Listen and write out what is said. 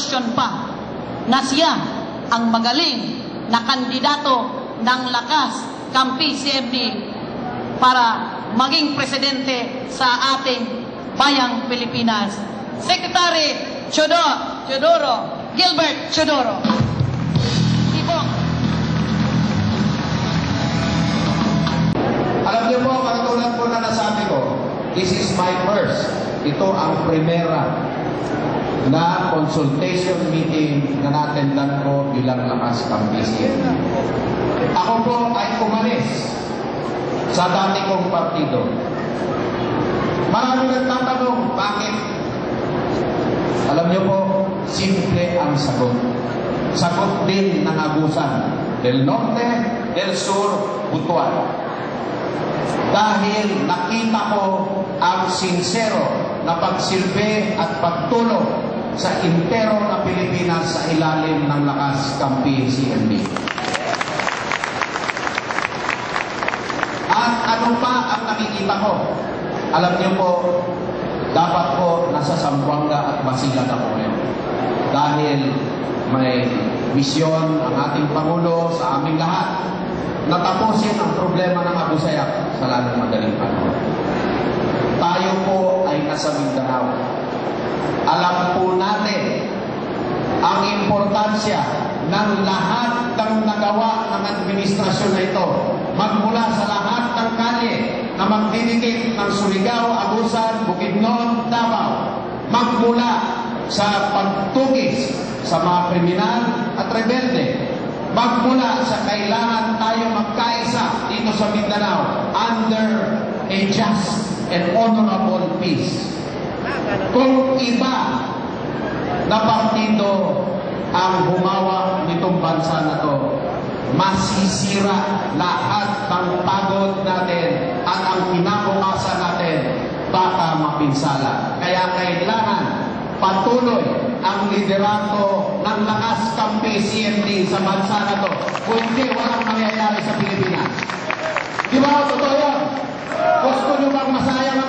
question pa na siya ang magaling na kandidato ng Lakas Kampi CMD para maging presidente sa ating bayang Pilipinas. Secretary Teodoro Gilbert Teodoro. Ibong. Alam niyo po, katulad po na nasabi ko, this is my first. Ito ang primera na consultation meeting na natendan ko bilang Lakas Kampi CMD. Ako po ay umalis sa dati kong partido. Marami nagtatanong, bakit? Alam niyo po, simple ang sagot. Sagot din ng Agusan, del Norte, del Sur, Butuan. Dahil nakita ko ang sincero na pagsilbi at pagtulong sa intero na Pilipinas sa ilalim ng Lakas Kampi CMD. At ano pa ang nakikita ko? Alam niyo po, dapat po nasa Zamboanga at Basilan ako ngayon. Dahil may misyon ang ating Pangulo sa aming lahat na tapusin ang problema ng Abu Sayyaf sa lalong madaling panahon. Tayo po ay nasa Mindanao. Alam po natin ang importansya ng lahat ng nagawa ng administrasyon na ito, magmula sa lahat ng kalye na magdidikit ng Surigao, Agusan, Bukidnon, Davao, magmula sa pagtugis sa mga kriminal at rebelde, magmula sa kailangan tayo magkaisa dito sa Mindanao under a just and honorable peace. Kung iba na partido ang humawa nitong bansa na to, masisira lahat ng pagod natin at ang kinabukasan natin baka mapinsala. Kaya kailangan patuloy ang liderato ng Lakas Kampi CMD sa bansa na to. Kung hindi, walang mangyayari sa Pilipinas. Di ba? Totoo yan. Gusto nyo bang masayang